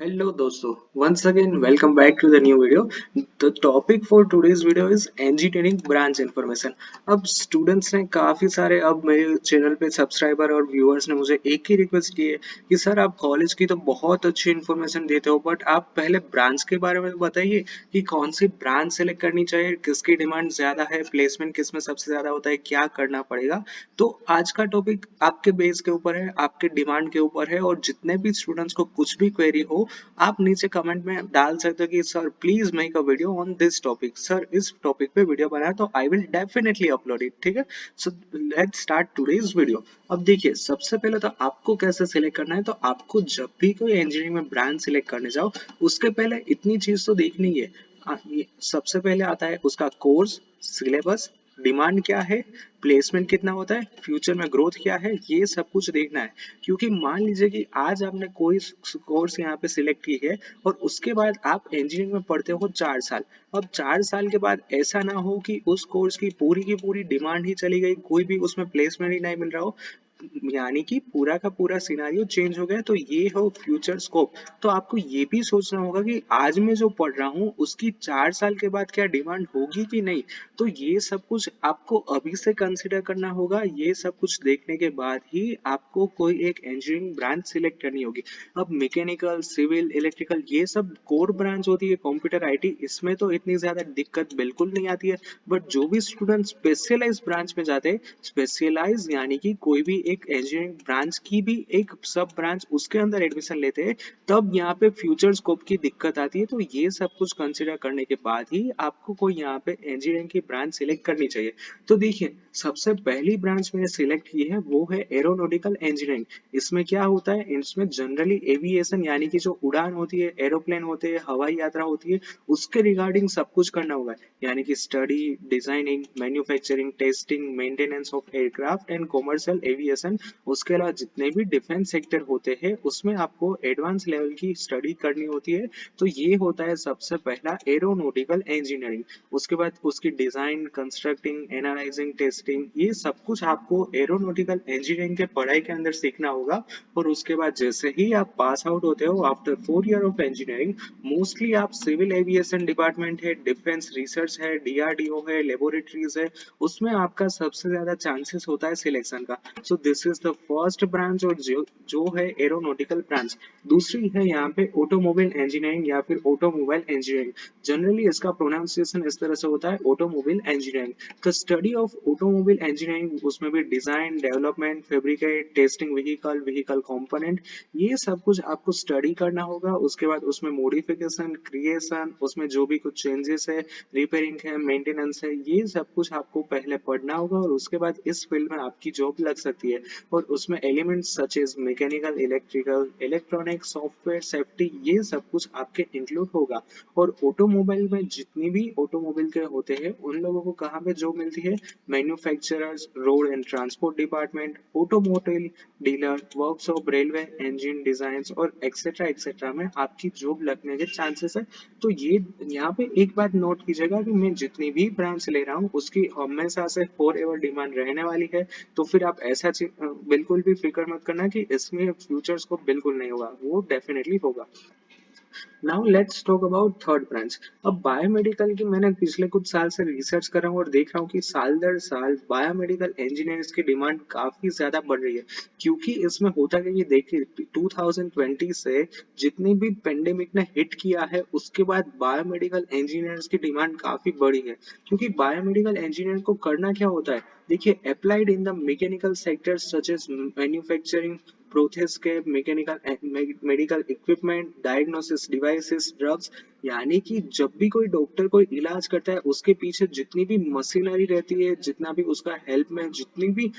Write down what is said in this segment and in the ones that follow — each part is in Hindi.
Hello दोस्तों, once again welcome back to the new video. The topic for today's video is engineering branch information. अब स्टूडेंट्स ने काफी सारे अब मेरे चैनल पे सब्सक्राइबर और व्यूअर्स ने मुझे एक ही रिक्वेस्ट की है कि सर आप कॉलेज की तो बहुत अच्छी इन्फॉर्मेशन देते हो बट आप पहले ब्रांच के बारे में बताइए कि कौन सी ब्रांच सेलेक्ट करनी चाहिए, किसकी डिमांड ज्यादा है, प्लेसमेंट किसमें सबसे ज्यादा होता है, क्या करना पड़ेगा। तो आज का टॉपिक आपके बेस के ऊपर है, आपके डिमांड के ऊपर है और जितने भी स्टूडेंट्स को कुछ भी क्वेरी हो आप नीचे कमेंट में डाल सकते हो कि sir please make a video on this topic, sir इस टॉपिक पे वीडियो बनाया तो I will definitely upload it. ठीक है, so let's start today's video. अब देखिए, सबसे पहले तो आपको कैसे सिलेक्ट करना है, तो आपको जब भी कोई इंजीनियरिंग में ब्रांच सिलेक्ट करने जाओ उसके पहले इतनी चीज तो देखनी है। सबसे पहले आता है उसका कोर्स, सिलेबस, डिमांड क्या है, प्लेसमेंट कितना होता है, फ्यूचर में ग्रोथ क्या है, ये सब कुछ देखना है। क्योंकि मान लीजिए कि आज आपने कोई कोर्स यहाँ पे सिलेक्ट की है और उसके बाद आप इंजीनियरिंग में पढ़ते हो 4 साल। अब 4 साल के बाद ऐसा ना हो कि उस कोर्स की पूरी डिमांड ही चली गई, कोई भी उसमें प्लेसमेंट ही नहीं मिल रहा हो, यानी कि पूरा का पूरा सिनारियो चेंज हो गया। तो ये हो फ्यूचर स्कोप। तो आपको ये भी सोचना होगा कि आज मैं जो पढ़ रहा हूँ उसकी 4 साल के बाद क्या डिमांड होगी कि नहीं। तो ये सब कुछ आपको अभी से कंसिडर करना होगा। ये सब कुछ देखने के बाद ही आपको कोई एक इंजीनियरिंग ब्रांच सिलेक्ट करनी होगी। अब मैकेनिकल, सिविल, इलेक्ट्रिकल ये सब कोर ब्रांच होती है, कंप्यूटर आईटी, इसमें तो इतनी ज्यादा दिक्कत बिल्कुल नहीं आती है। बट जो भी स्टूडेंट स्पेशलाइज ब्रांच में जाते हैं, स्पेशलाइज यानी कि कोई भी एक इंजीनियरिंग ब्रांच की भी एक सब ब्रांच उसके अंदर एडमिशन लेते हैं, तब यहाँ पे फ्यूचर स्कोप की दिक्कत आती है। तो ये सब कुछ कंसिडर करने के बाद ही आपको कोई यहाँ पे इंजीनियरिंग की ब्रांच सिलेक्ट करनी चाहिए। तो देखिए, सबसे पहली ब्रांच मैंने सिलेक्ट की है वो है एरोनॉटिकल इंजीनियरिंग। इसमें क्या होता है, इसमें जनरली एविएशन यानी कि जो उड़ान होती है, एरोप्लेन होते हैं, हवाई यात्रा होती है, उसके रिगार्डिंग सब कुछ करना होगा। यानी कि study, designing, manufacturing, testing, maintenance of aircraft and commercial aviation. उसके अलावा जितने भी डिफेंस सेक्टर होते हैं उसमें आपको एडवांस लेवल की स्टडी करनी होती है। तो ये होता है सबसे पहला एरोनॉटिकल इंजीनियरिंग। उसके बाद उसकी डिजाइन, कंस्ट्रक्टिंग, एनालाइजिंग, टेस्टिंग, ये सब कुछ आपको एरोनॉटिकल इंजीनियरिंग के पढ़ाई के अंदर सीखना होगा। और उसके बाद जैसे ही आप पास आउट होते हो after 4 year of engineering, mostly आप सिविल एविएशन डिपार्टमेंट है, डिफेंस रिसर्च है, डीआरडीओ है, लेबोरेटरीज है, उसमें आपका सबसे ज्यादा चांसेस होता है सिलेक्शन का। सो this is the first branch, और जो जो है एरोनॉटिकल ब्रांच। दूसरी है यहाँ पे ऑटोमोबाइल इंजीनियरिंग या फिर ऑटोमोबाइल इंजीनियरिंग। जनरली इसका प्रोनाउंसिएशन इस तरह से होता है, automobile engineering. The study of automobile engineering, उसमें भी design, development, fabricate, testing vehicle, vehicle component, ये सब कुछ आपको स्टडी करना होगा। उसके बाद उसमें मॉडिफिकेशन, क्रिएशन, उसमें जो भी कुछ चेंजेस है, रिपेयरिंग है, मेंटेनेंस है, ये सब कुछ आपको पहले पढ़ना होगा और उसके बाद इस फील्ड में आपकी जॉब लग सकती है। और उसमें elements such as mechanical, electrical, electronic, software, safety, ये सब कुछ आपके इंक्लूड होगा। और ऑटोमोबाइल में जितनी भी ऑटोमोबाइल के होते हैं उन लोगों को कहाँ पे जॉब मिलती है, manufacturers, road and transport department, automotive dealer, workshop, railway engine design और एक्सेट्रा एक्सेट्रा में आपकी जॉब लगने के चांसेस है। तो ये यहाँ पे एक बात नोट कीजिएगा कि मैं जितनी भी ब्रांच ले रहा हूँ उसकी हमेशा से फॉर एवर डिमांड रहने वाली है। तो फिर आप ऐसा बिल्कुल भी फिक्र मत करना कि इसमें फ्यूचर्स को बिल्कुल नहीं होगा, वो डेफिनेटली होगा। Now let's talk about third branch. अब बायोमेडिकल की मैंने पिछले कुछ साल से रिसर्च कर रहा हूँ और देख रहा हूँ कि साल दर साल बायोमेडिकल इंजीनियर्स की डिमांड काफी ज्यादा बढ़ रही है। क्योंकि इसमें होता क्या, ये देखिए 2020 से जितनी भी पेंडेमिक ने हिट किया है उसके बाद बायोमेडिकल इंजीनियर्स की डिमांड काफी बढ़ी है। क्योंकि बायोमेडिकल इंजीनियर को करना क्या होता है, देखिए, applied in the mechanical sector such as manufacturing, process के mechanical, medical equipment, diagnosis devices, drugs, यानी कि जब भी कोई डॉक्टर कोई इलाज करता है उसके पीछे जितनी भी मशीनरी रहती है, जितना भी उसका हेल्प में जितनी भी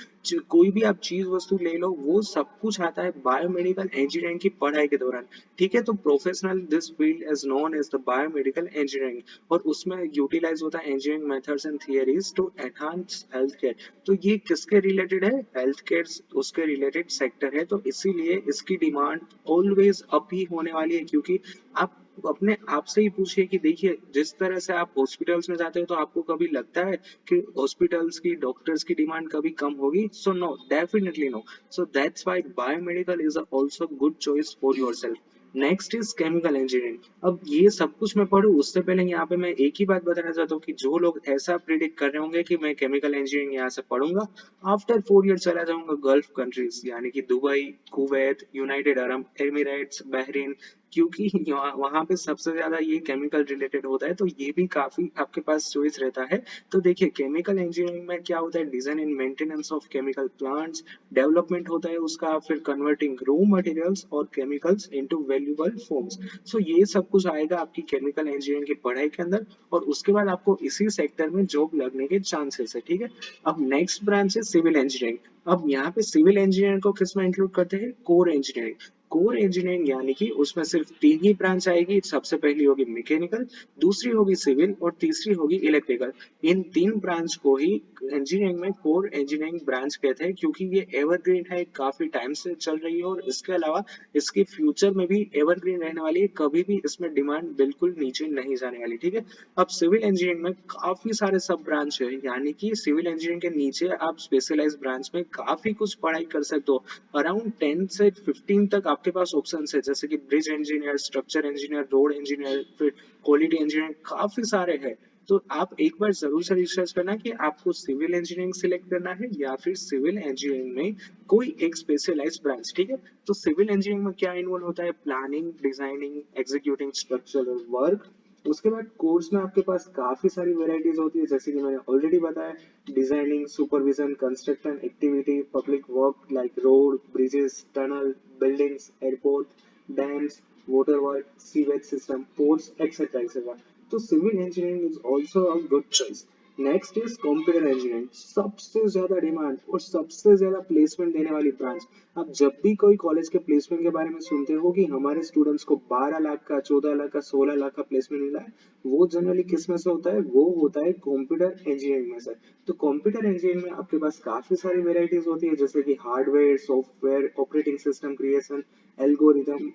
कोई भी आप चीज वस्तु ले लो, वो सब कुछ आता है बायोमेडिकल इंजीनियरिंग की पढ़ाई के दौरान। ठीक है, तो professional this field is known as the biomedical engineering. और उसमें यूटिलाइज होता है engineering methods and theories to enhance health care. तो ये किसके रिलेटेड है, हेल्थ केयर उसके रिलेटेड सेक्टर है। तो इसीलिए इसकी डिमांड ऑलवेज अप ही होने वाली है। क्योंकि आप अपने आप से ही पूछिए कि देखिए, जिस तरह से आप हॉस्पिटल्स में जाते हो तो आपको कभी लगता है कि हॉस्पिटल्स की, डॉक्टर्स की डिमांड कभी कम होगी? So no, definitely no. So that's why biomedical is also good choice for yourself. Next is chemical engineering. अब ये सब कुछ मैं पढ़ूं उससे पहले यहाँ पे मैं एक ही बात बताना चाहता हूँ कि जो लोग ऐसा प्रिडिक्ट कर रहे होंगे कि मैं केमिकल इंजीनियरिंग यहाँ से पढ़ूंगा, आफ्टर 4 ईयर चला जाऊंगा गल्फ कंट्रीज यानी कि Dubai, Kuwait, United Arab Emirates, Bahrain, क्योंकि वहां पे सबसे ज्यादा ये केमिकल रिलेटेड होता है, तो ये भी काफी आपके पास चॉइस रहता है। तो देखिए केमिकल इंजीनियरिंग में क्या होता है, design and maintenance of chemical plants, development होता है उसका, फिर कन्वर्टिंग रॉ मटेरियल्स और केमिकल्स इनटू वैल्यूएबल फॉर्म्स। सो ये सब कुछ आएगा आपकी केमिकल इंजीनियरिंग की पढ़ाई के अंदर, और उसके बाद आपको इसी सेक्टर में जॉब लगने के चांसेस है, ठीक है। अब नेक्स्ट ब्रांच है सिविल इंजीनियरिंग। अब यहाँ पे सिविल इंजीनियरिंग को किस में इंक्लूड करते हैं, कोर इंजीनियरिंग। कोर इंजीनियरिंग यानी कि उसमें सिर्फ 3 ही ब्रांच आएगी, सबसे पहली होगी मैकेनिकल, दूसरी होगी सिविल और तीसरी होगी इलेक्ट्रिकल। इन 3 ब्रांच को ही इंजीनियरिंग में कोर इंजीनियरिंग ब्रांच कहते हैं, क्योंकि ये एवरग्रीन है, काफी टाइम से चल रही है, और इसके अलावा इसकी फ्यूचर में भी एवरग्रीन रहने वाली है, कभी भी इसमें डिमांड बिल्कुल नीचे नहीं जाने वाली, ठीक है। अब सिविल इंजीनियरिंग में काफी सारे सब ब्रांच है, यानी कि सिविल इंजीनियरिंग के नीचे आप स्पेशलाइज ब्रांच में काफी कुछ पढ़ाई कर सकते हो। अराउंड 10 से 15 तक आपके पास ऑप्शन है, जैसे कि bridge engineer, structure engineer, road engineer, फिर क्वालिटी इंजीनियर, काफी सारे हैं। तो आप एक बार जरूर से रिसर्च करना कि आपको सिविल इंजीनियरिंग सिलेक्ट करना है या फिर सिविल इंजीनियरिंग में कोई एक स्पेशलाइज्ड ब्रांच, ठीक है। तो सिविल इंजीनियरिंग में क्या इन्वॉल्व होता है, planning, designing, executing structural work. उसके बाद कोर्स में आपके पास काफी सारी वेराइटीज होती है, जैसे कि मैंने ऑलरेडी बताया, designing, supervision, construction activity, public work like road, bridges, tunnel, buildings, airport, dams, water work, sewage system, ports, etcetera etcetera. तो civil engineering is also a good choice. Next is computer engineering, सबसे ज्यादा डिमांड और सबसे ज्यादा प्लेसमेंट देने वाली ब्रांच। आप जब भी कोई कॉलेज के प्लेसमेंट के बारे में सुनते हो कि हमारे स्टूडेंट्स को 12 लाख का, 14 लाख का, 16 लाख का प्लेसमेंट मिला है, वो जनरली किस में से होता है, वो होता है कंप्यूटर इंजीनियरिंग में से। तो कंप्यूटर इंजीनियरिंग में आपके पास काफी सारी वेराइटीज होती है, जैसे कि hardware, software, operating system creation, algorithm,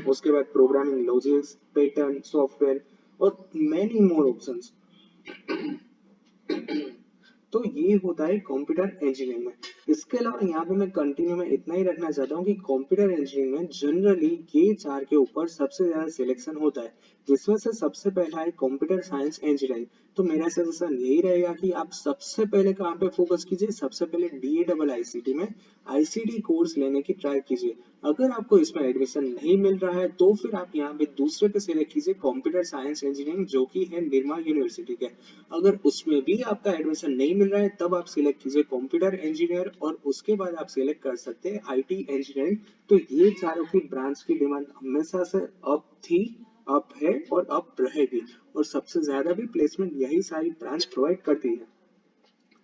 उसके बाद प्रोग्रामिंग लॉजिक्स, पैटर्न सॉफ्टवेयर, और मेनी मोर ऑप्शंस। तो ये होता है कंप्यूटर इंजीनियरिंग में। इसके अलावा यहाँ पे मैं कंटिन्यू में इतना ही रखना चाहता हूँ कि कंप्यूटर इंजीनियरिंग में जनरली ये 4 के ऊपर सबसे ज्यादा सिलेक्शन होता है, जिसमें से सबसे पहला है कंप्यूटर साइंस इंजीनियरिंग। तो मेरा सजेशन यही रहेगा कि आप सबसे पहले कहाँ पे फोकस कीजिए, सबसे पहले DAIICT में आईसीटी कोर्स लेने की ट्राई कीजिए। अगर आपको इसमें एडमिशन नहीं मिल रहा है तो फिर आप यहाँ पे दूसरे पे सिलेक्ट कीजिए कंप्यूटर साइंस इंजीनियरिंग, जो कि है निर्मा यूनिवर्सिटी के। अगर उसमें भी आपका एडमिशन नहीं मिल रहा है तब आप सिलेक्ट कीजिए कंप्यूटर इंजीनियर, और उसके बाद आप सिलेक्ट कर सकते हैं आईटी इंजीनियरिंग। तो ये चारों की ब्रांच की डिमांड हमेशा से अप थी, अप है और अप रहेगी, और सबसे ज्यादा भी प्लेसमेंट यही सारी ब्रांच प्रोवाइड करती है।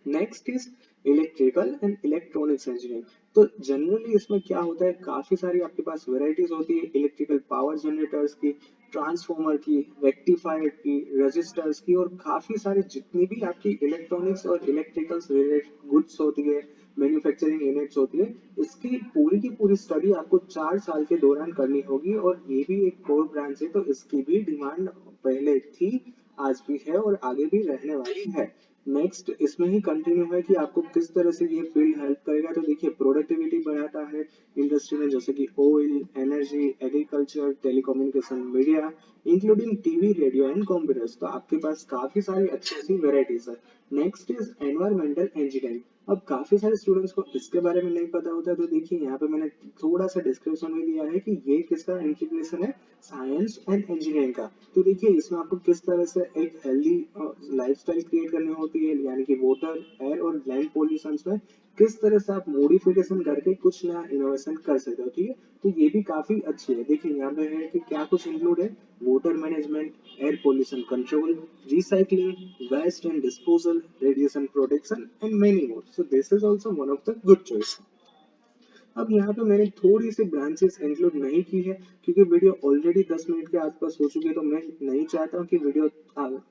Next is electrical and electronics engineering. तो जनरली इसमें क्या होता है, काफी सारी आपके पास वेराइटीज होती है इलेक्ट्रिकल पावर जनरेटर्स की, ट्रांसफॉर्मर की, रेक्टिफायर की, रजिस्टर्स की, और काफी सारे जितनी भी आपकी इलेक्ट्रॉनिक्स और इलेक्ट्रिकल रिलेटेड गुड्स होती है, मैन्युफैक्चरिंग यूनिट्स होती है, इसकी पूरी की पूरी स्टडी आपको 4 साल के दौरान करनी होगी, और ये भी एक कोर ब्रांच है, तो इसकी भी डिमांड पहले थी, आज भी है और आगे भी रहने वाली है। नेक्स्ट इसमें ही कंटिन्यू है कि आपको किस तरह से ये फील्ड हेल्प करेगा। तो देखिए प्रोडक्टिविटी बढ़ाता है इंडस्ट्री में, जैसे कि oil, energy, agriculture, telecommunication, media, including TV, radio and computers. तो आपके पास काफी सारी अच्छी अच्छी वेराइटीज है। Next is environmental engineering. अब काफी सारे स्टूडेंट्स को इसके बारे में नहीं पता होता है, तो देखिए यहाँ पे मैंने थोड़ा सा डिस्क्रिप्शन में दिया है कि ये किसका इंटीग्रेशन है, साइंस एंड इंजीनियरिंग का। तो देखिए इसमें आपको किस तरह से एक हेल्दी लाइफस्टाइल क्रिएट करनी होती है, यानी कि वाटर, एयर और लैंड पॉल्यूशन में किस तरह से आप मॉडिफिकेशन करके कुछ नया इनोवेशन कर सकते हो, ठीक है। तो ये भी काफी अच्छी है। देखिए यहाँ पे है कि क्या कुछ इंक्लूड है, water management, air pollution control, recycling, waste and disposal, radiation protection and many more. So this is also one of the good choice. अब यहाँ पे मैंने थोड़ी सी ब्रांचेस इंक्लूड नहीं की है, क्योंकि वीडियो ऑलरेडी 10 मिनट के आसपास हो चुकी है, तो मैं नहीं चाहता हूँ कि वीडियो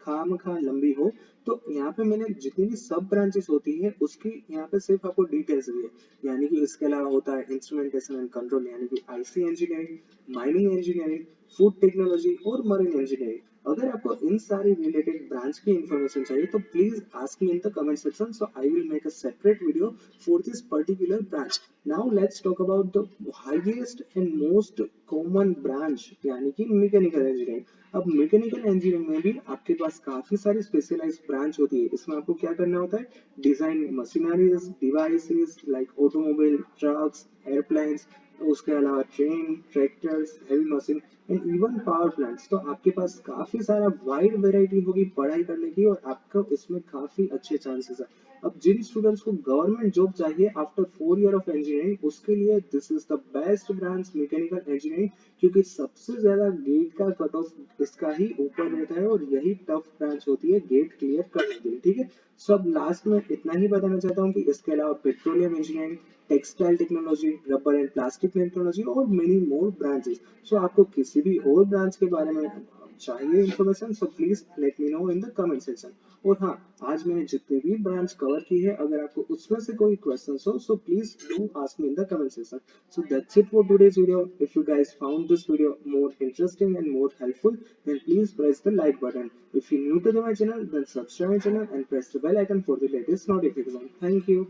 खामखा लंबी हो। तो यहाँ पे मैंने जितनी भी सब ब्रांचेस होती है उसकी यहाँ पे सिर्फ आपको डिटेल्स दी है, यानी कि इसके अलावा होता है इंस्ट्रूमेंटेशन एंड कंट्रोल, यानी कि IC engineering, mining engineering, food technology और मरीन इंजीनियरिंग। अगर आपको इन सारी रिलेटेड ब्रांच की इंफॉर्मेशन चाहिए तो please ask me in the comment section, so I will make a separate video for this particular branch. Now let's talk about the highest and most common branch यानी कि मैकेनिकल इंजीनियरिंग. अब मैकेनिकल इंजीनियरिंग में भी आपके पास काफी सारी स्पेशलाइज्ड ब्रांच होती है. इसमें आपको क्या करना होता है, design machineries devices like automobile, trucks, airplanes, उसके अलावा train, tractors, heavy machine and even power plants. तो आपके पास काफी सारा वाइड वेराइटी होगी पढ़ाई करने की और आपको इसमें काफी अच्छे चांसेस है. अब जिन स्टूडेंट्स को गवर्नमेंट जॉब चाहिए आफ्टर 4 ईयर ऑफ इंजीनियरिंग, उसके लिए this is the best branch mechanical engineering, क्योंकि सबसे ज्यादा गेट का कट ऑफ इसका ही ऊपर रहता है और यही टफ ब्रांच होती है गेट क्लियर करने के लिए. ठीक है, सो अब लास्ट में इतना ही बताना चाहता हूँ कि इसके अलावा petroleum engineering, textile technology, rubber and plastic technology और मेनी मोर ब्रांचेस. सो आपको किसी भी और ब्रांच के बारे में चाहिए information, so please let me know in the comment section. और हाँ, आज मैंने जितनी भी ब्रांच कवर की है, अगर आपको उसमें से कोई क्वेश्चन हो so please do ask me in the comment section. So that's it for today's video. If you guys found this video more interesting and more helpful, then please press the like button. If you're new to my channel, then subscribe my channel and press the bell icon for the latest notification. Thank you.